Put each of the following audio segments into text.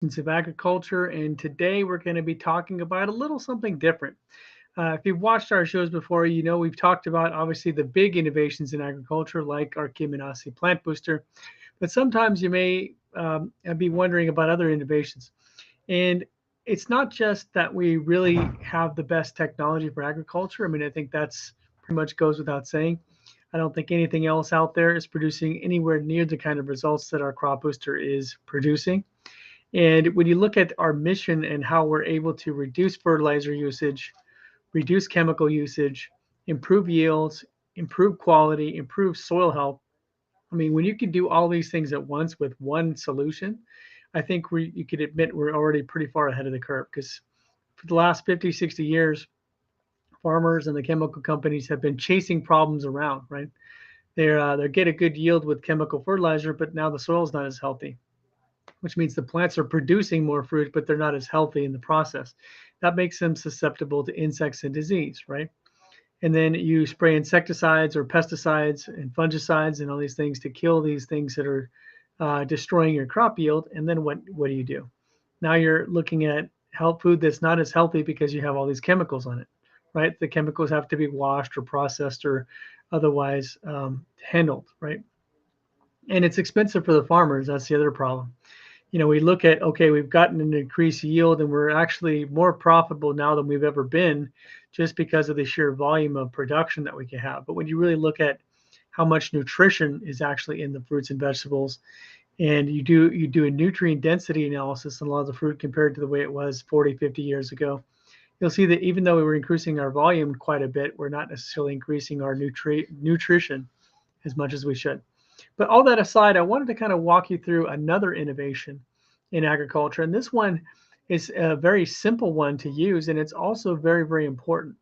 Of agriculture, and today we're going to be talking about a little something different. If you've watched our shows before, you know we've talked about obviously the big innovations in agriculture, like our Kiminasi plant booster, but sometimes you may be wondering about other innovations. And it's not just that we really have the best technology for agriculture. I mean, I think that's pretty much goes without saying. I don't think anything else out there is producing anywhere near the kind of results that our crop booster is producing. And when you look at our mission and how we're able to reduce fertilizer usage, reduce chemical usage, improve yields, improve quality, improve soil health. I mean, when you can do all these things at once with one solution, I think you could admit we're already pretty far ahead of the curve because for the last 50, 60 years, farmers and the chemical companies have been chasing problems around, right? They get a good yield with chemical fertilizer, but now the soil's not as healthy, which means the plants are producing more fruit, but they're not as healthy in the process. That makes them susceptible to insects and disease, right? And then you spray insecticides or pesticides and fungicides and all these things to kill these things that are destroying your crop yield. And then what do you do? Now you're looking at health food that's not as healthy because you have all these chemicals on it, right? The chemicals have to be washed or processed or otherwise handled, right? And it's expensive for the farmers. That's the other problem. We look at, okay, we've gotten an increased yield and we're actually more profitable now than we've ever been just because of the sheer volume of production that we can have. But when you really look at how much nutrition is actually in the fruits and vegetables, and you do a nutrient density analysis on a lot of the fruit compared to the way it was 40, 50 years ago, you'll see that even though we were increasing our volume quite a bit, we're not necessarily increasing our nutrition as much as we should. But all that aside, I wanted to kind of walk you through another innovation in agriculture. And this one is a very simple one to use, and it's also very, very important.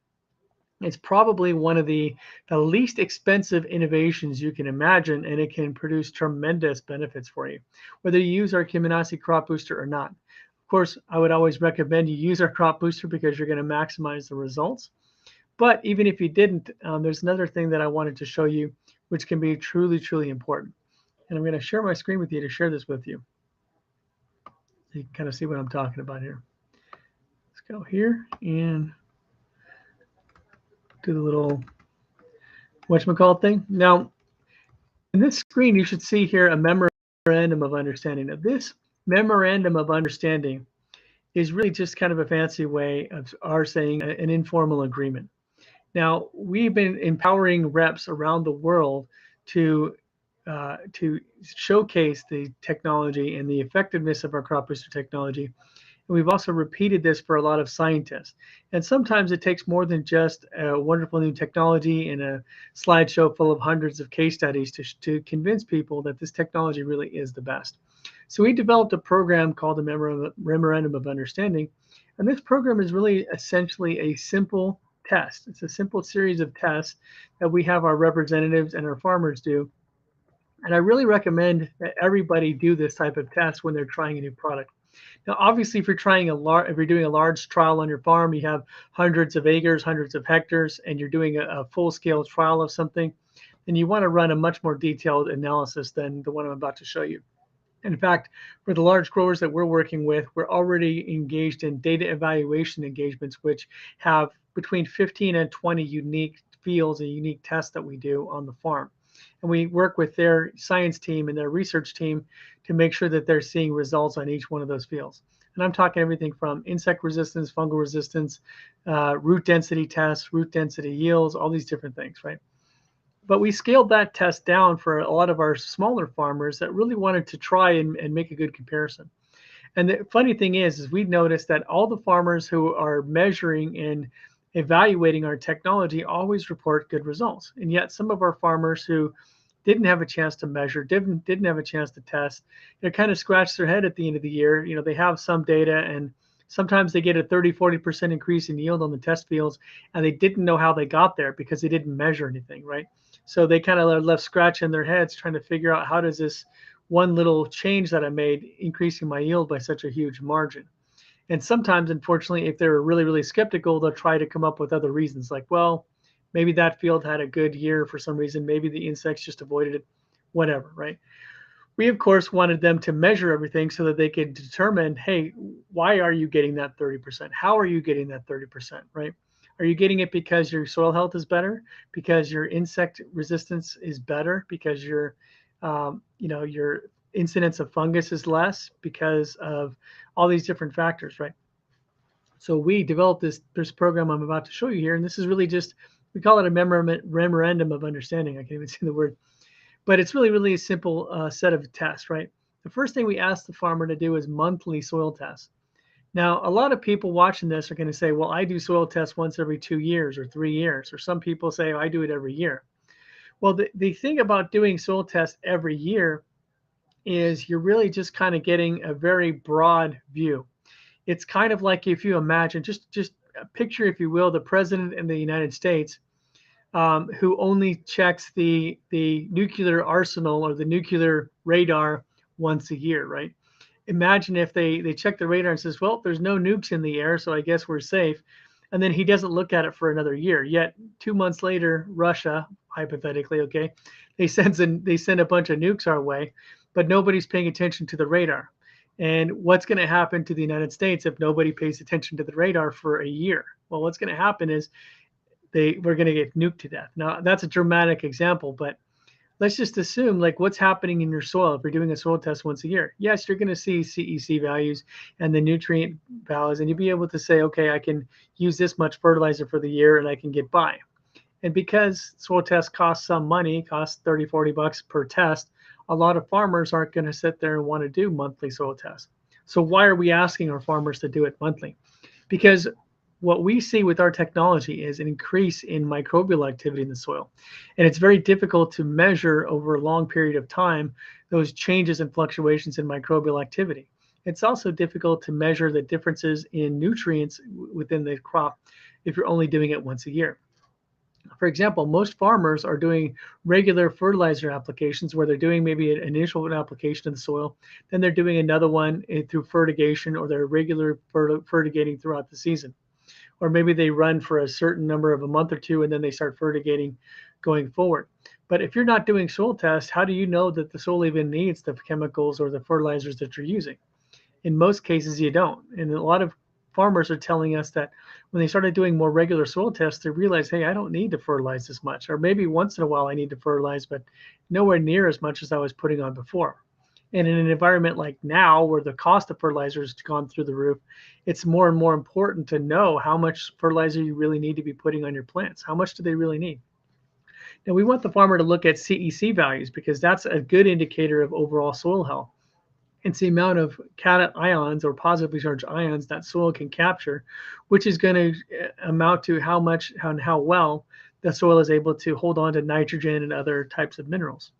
It's probably one of the least expensive innovations you can imagine, and it can produce tremendous benefits for you, whether you use our Kiminasi crop booster or not. Of course, I would always recommend you use our crop booster because you're going to maximize the results. But even if you didn't, there's another thing that I wanted to show you, which can be truly, truly important. And I'm going to share my screen with you to share this with you. So you can kind of see what I'm talking about here. Let's go here and do the little whatchamacallit thing. Now, in this screen, you should see here a memorandum of understanding. Now, this memorandum of understanding is really just kind of a fancy way of our saying an informal agreement. Now, we've been empowering reps around the world to to showcase the technology and the effectiveness of our crop booster technology. And we've also repeated this for a lot of scientists. And sometimes it takes more than just a wonderful new technology and a slideshow full of hundreds of case studies to convince people that this technology really is the best. So we developed a program called the Memorandum of Understanding. And this program is really essentially a simple test. It's a simple series of tests that we have our representatives and our farmers do. And I really recommend that everybody do this type of test when they're trying a new product. Now, obviously, if you're doing a large trial on your farm, you have hundreds of acres, hundreds of hectares, and you're doing a full-scale trial of something, then you want to run a much more detailed analysis than the one I'm about to show you. In fact, for the large growers that we're working with, we're already engaged in data evaluation engagements, which have between 15 and 20 unique fields and unique tests that we do on the farm. And we work with their science team and their research team to make sure that they're seeing results on each one of those fields. And I'm talking everything from insect resistance, fungal resistance, root density tests, root density yields, all these different things, right? But we scaled that test down for a lot of our smaller farmers that really wanted to try and make a good comparison. And the funny thing is we noticed that all the farmers who are measuring and evaluating our technology always report good results. And yet some of our farmers who didn't have a chance to measure, didn't have a chance to test, they kind of scratch their head at the end of the year. They have some data and sometimes they get a 30, 40% increase in yield on the test fields and they didn't know how they got there because they didn't measure anything, right? So they kind of are left scratching their heads trying to figure out how does this one little change that I made increasing my yield by such a huge margin. And sometimes, unfortunately, if they're really, really skeptical, they'll try to come up with other reasons like, well, maybe that field had a good year for some reason. Maybe the insects just avoided it, whatever, right? We, of course, wanted them to measure everything so that they could determine, hey, why are you getting that 30%? How are you getting that 30%, right? Are you getting it because your soil health is better, because your insect resistance is better, because your incidence of fungus is less, because of all these different factors, right? So we developed this program I'm about to show you here, and this is really just, we call it a memorandum of understanding. I can't even say the word, but it's really a simple set of tests, right? The first thing we ask the farmer to do is monthly soil tests. Now, a lot of people watching this are going to say, well, I do soil tests once every 2 years or 3 years, or some people say, oh, I do it every year. Well, the thing about doing soil tests every year is you're really just kind of getting a very broad view. It's kind of like if you imagine, just picture, if you will, the president in the United States, who only checks the nuclear arsenal or the nuclear radar once a year, right? Imagine if they check the radar and says, well, there's no nukes in the air, so I guess we're safe. And then he doesn't look at it for another year. Yet 2 months later, Russia, hypothetically, okay, they send a bunch of nukes our way, but nobody's paying attention to the radar. And what's going to happen to the United States if nobody pays attention to the radar for a year? Well, what's going to happen is we're going to get nuked to death. Now, that's a dramatic example, but let's just assume, like, what's happening in your soil if you're doing a soil test once a year. Yes, you're going to see CEC values and the nutrient values, and you'll be able to say, okay, I can use this much fertilizer for the year and I can get by. And because soil tests cost some money, cost 30, 40 bucks per test, a lot of farmers aren't going to sit there and want to do monthly soil tests. So why are we asking our farmers to do it monthly? Because what we see with our technology is an increase in microbial activity in the soil. And it's very difficult to measure over a long period of time those changes and fluctuations in microbial activity. It's also difficult to measure the differences in nutrients within the crop if you're only doing it once a year. For example, most farmers are doing regular fertilizer applications where they're doing maybe an initial application of the soil, then they're doing another one through fertigation, or they're regular fertigating throughout the season. Or maybe they run for a certain number of a month or two and then they start fertigating going forward. But if you're not doing soil tests, how do you know that the soil even needs the chemicals or the fertilizers that you're using? In most cases, you don't. And a lot of farmers are telling us that when they started doing more regular soil tests, they realized, hey, I don't need to fertilize as much. Or maybe once in a while I need to fertilize, but nowhere near as much as I was putting on before. And in an environment like now, where the cost of fertilizer has gone through the roof, it's more and more important to know how much fertilizer you really need to be putting on your plants. How much do they really need? Now, we want the farmer to look at CEC values because that's a good indicator of overall soil health. It's the amount of cation ions or positively charged ions that soil can capture, which is going to amount to how much and how well the soil is able to hold on to nitrogen and other types of minerals.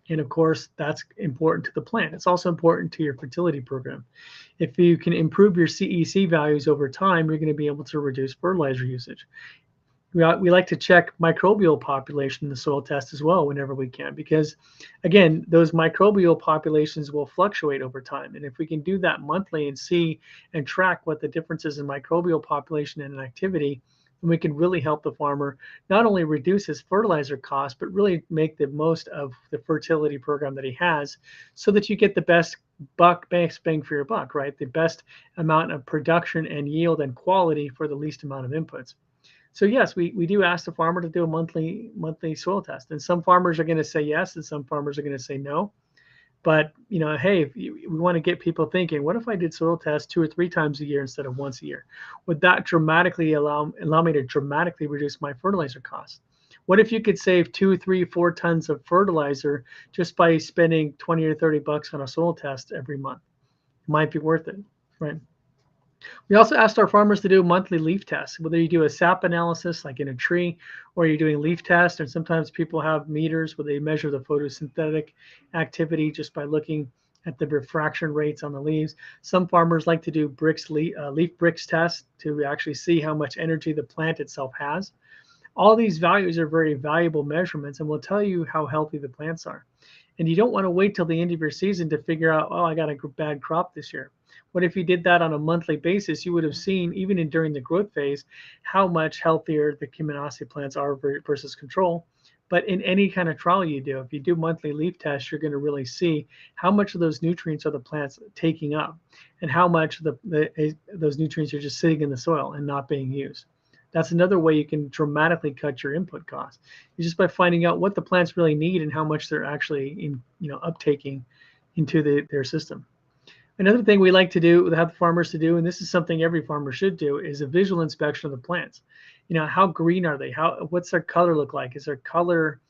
And of course, that's important to the plant. It's also important to your fertility program. If you can improve your CEC values over time, you're going to be able to reduce fertilizer usage. We like to check microbial population in the soil test as well whenever we can, because again, those microbial populations will fluctuate over time. And if we can do that monthly and see and track what the differences in microbial population and activity, then we can really help the farmer not only reduce his fertilizer costs, but really make the most of the fertility program that he has, so that you get the best bang for your buck, right? The best amount of production and yield and quality for the least amount of inputs. So yes, we do ask the farmer to do a monthly soil test, and some farmers are going to say yes, and some farmers are going to say no. But hey, if we want to get people thinking, what if I did soil tests 2 or 3 times a year instead of once a year? Would that dramatically allow me to dramatically reduce my fertilizer costs? What if you could save 2, 3, 4 tons of fertilizer just by spending 20 or 30 bucks on a soil test every month? It might be worth it, right? We also asked our farmers to do monthly leaf tests, whether you do a sap analysis like in a tree, or you're doing leaf tests, and sometimes people have meters where they measure the photosynthetic activity just by looking at the refraction rates on the leaves. Some farmers like to do leaf bricks tests to actually see how much energy the plant itself has. All these values are very valuable measurements and will tell you how healthy the plants are. And you don't want to wait till the end of your season to figure out, oh, I got a bad crop this year. What if you did that on a monthly basis? You would have seen, even during the growth phase, how much healthier the Echinacea plants are versus control. But in any kind of trial you do, if you do monthly leaf tests, you're going to really see how much of those nutrients are the plants taking up and how much those nutrients are just sitting in the soil and not being used. That's another way you can dramatically cut your input costs, is just by finding out what the plants really need and how much they're actually uptaking into their system. Another thing we like to do, have the farmers to do, and this is something every farmer should do, is a visual inspection of the plants. How green are they? What's their color look like? Is their color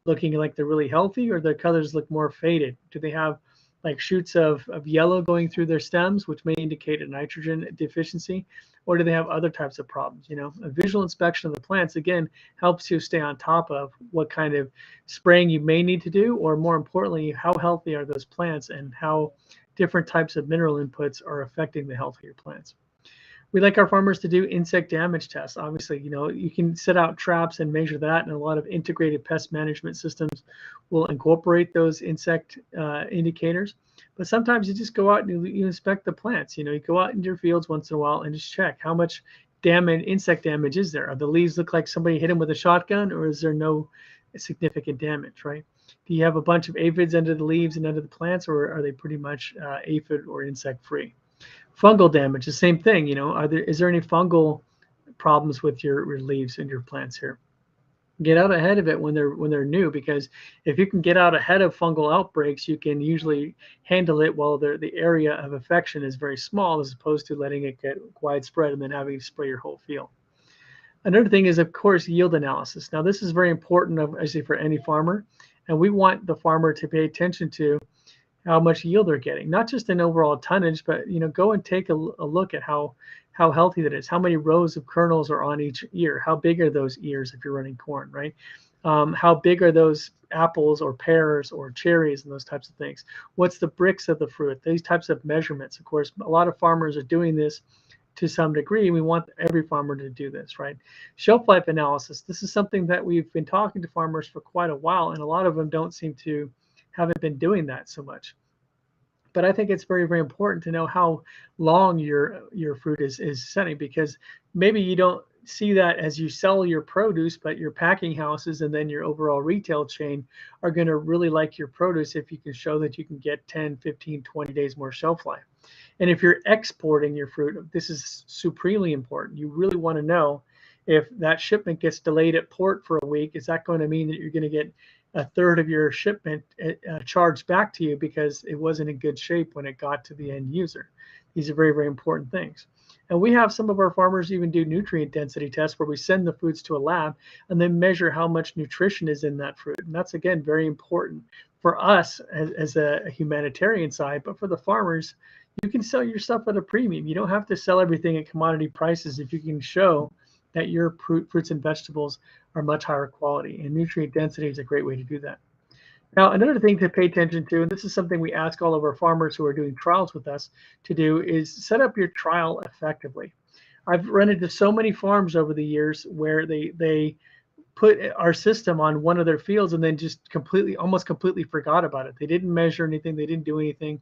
looking like they're really healthy, or their colors look more faded? Do they have like shoots of yellow going through their stems, which may indicate a nitrogen deficiency, or do they have other types of problems? A visual inspection of the plants, again, helps you stay on top of what kind of spraying you may need to do, or more importantly, how healthy are those plants and how different types of mineral inputs are affecting the health of your plants. We like our farmers to do insect damage tests. Obviously, you can set out traps and measure that, and a lot of integrated pest management systems will incorporate those insect indicators. But sometimes you just go out and you inspect the plants. You go out into your fields once in a while and just check how much insect damage is there. Are the leaves look like somebody hit them with a shotgun, or is there no significant damage, right? Do you have a bunch of aphids under the leaves and under the plants, or are they pretty much aphid or insect free? Fungal damage, the same thing. Is there any fungal problems with your leaves and your plants here? Get out ahead of it when they're new, because if you can get out ahead of fungal outbreaks, you can usually handle it while the area of affection is very small, as opposed to letting it get widespread and then having to spray your whole field. Another thing is, of course, yield analysis. Now, this is very important, obviously, for any farmer, and we want the farmer to pay attention to how much yield they're getting, not just in overall tonnage, but go and take a look at how healthy that is. How many rows of kernels are on each ear? How big are those ears if you're running corn, right? How big are those apples or pears or cherries and those types of things? What's the bricks of the fruit? These types of measurements. Of course, a lot of farmers are doing this to some degree. We want every farmer to do this, right? Shelf life analysis. This is something that we've been talking to farmers for quite a while, and a lot of them haven't been doing that so much. But I think it's very, very important to know how long your fruit is setting, because maybe you don't see that as you sell your produce, but your packing houses and then your overall retail chain are going to really like your produce if you can show that you can get 10, 15, 20 days more shelf life. And if you're exporting your fruit, this is supremely important. You really want to know if that shipment gets delayed at port for a week, is that going to mean that you're going to get a third of your shipment charged back to you because it wasn't in good shape when it got to the end user? These are very, very important things. And we have some of our farmers even do nutrient density tests where we send the fruits to a lab and then measure how much nutrition is in that fruit. And that's, again, very important for us as a humanitarian side, but for the farmers, you can sell your stuff at a premium. You don't have to sell everything at commodity prices if you can show that your fruits and vegetables are much higher quality, and nutrient density is a great way to do that. Now, another thing to pay attention to, and this is something we ask all of our farmers who are doing trials with us to do, is set up your trial effectively. I've run into so many farms over the years where they put our system on one of their fields and then just almost completely forgot about it. They didn't measure anything, they didn't do anything,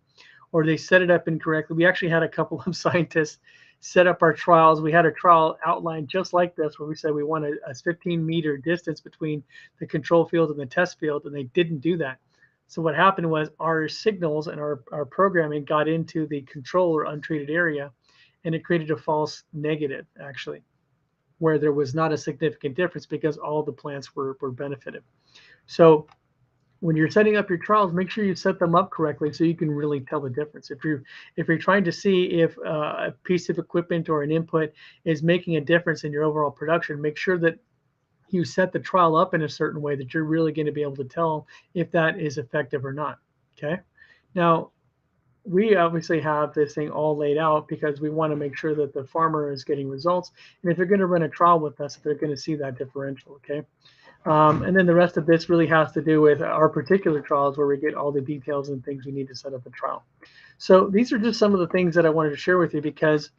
or they set it up incorrectly. We actually had a couple of scientists set up our trials. We had a trial outlined just like this, where we said we want a 15-meter distance between the control field and the test field, and they didn't do that. So what happened was our signals and our programming got into the control or untreated area, and it created a false negative, actually, where there was not a significant difference because all the plants were benefited. So when you're setting up your trials, make sure you set them up correctly so you can really tell the difference. If you're trying to see if a piece of equipment or an input is making a difference in your overall production, make sure that you set the trial up in a certain way that you're really going to be able to tell if that is effective or not. Okay. Now, we obviously have this thing all laid out because we want to make sure that the farmer is getting results. And if they're going to run a trial with us, they're going to see that differential. Okay. And then the rest of this really has to do with our particular trials, where we get all the details and things we need to set up a trial. So these are just some of the things that I wanted to share with you because,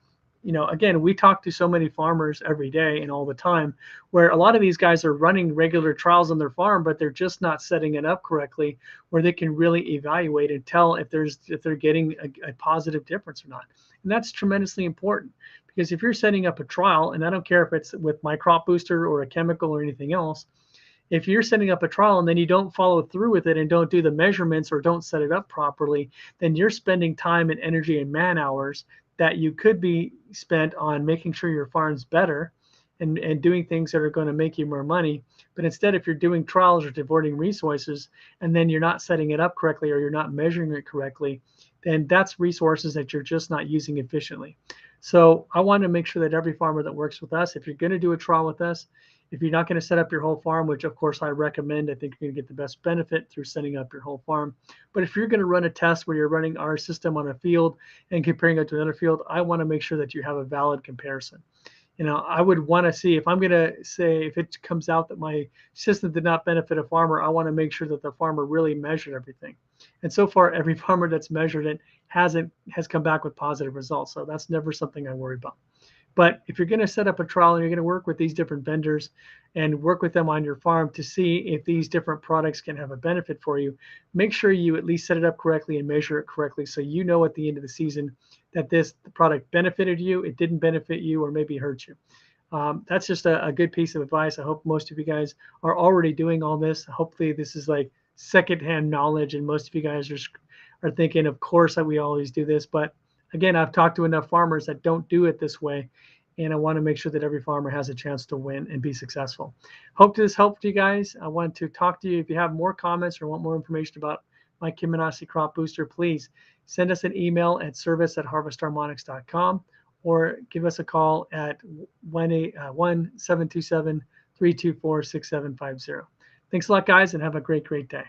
again, we talk to so many farmers every day and all the time, where a lot of these guys are running regular trials on their farm, but they're just not setting it up correctly where they can really evaluate and tell if they're getting a positive difference or not. And that's tremendously important, because if you're setting up a trial, and I don't care if it's with my crop booster or a chemical or anything else, If you're setting up a trial and then you don't follow through with it and don't do the measurements or don't set it up properly, then you're spending time and energy and man hours that you could be spent on making sure your farm's better and doing things that are going to make you more money. But instead, if you're doing trials or diverting resources and then you're not setting it up correctly or you're not measuring it correctly, then that's resources that you're just not using efficiently. So I want to make sure that every farmer that works with us, if you're going to do a trial with us, if you're not going to set up your whole farm, which of course I recommend, I think you're going to get the best benefit through setting up your whole farm. But if you're going to run a test where you're running our system on a field and comparing it to another field, I want to make sure that you have a valid comparison. I would want to see if I'm going to say if it comes out that my system did not benefit a farmer, I want to make sure that the farmer really measured everything. And so far, every farmer that's measured it has come back with positive results. So that's never something I worry about. But if you're going to set up a trial and you're going to work with these different vendors and work with them on your farm to see if these different products can have a benefit for you, make sure you at least set it up correctly and measure it correctly so you know at the end of the season that this product benefited you, it didn't benefit you, or maybe hurt you. That's just a good piece of advice. I hope most of you guys are already doing all this. Hopefully, this is like secondhand knowledge, and most of you guys are thinking, of course, that we always do this. But again, I've talked to enough farmers that don't do it this way, and I want to make sure that every farmer has a chance to win and be successful. Hope this helped you guys. I want to talk to you. If you have more comments or want more information about my Kiminasi crop booster, please send us an email at service@harvestharmonics.com or give us a call at 1-727-324-6750. Thanks a lot, guys, and have a great day.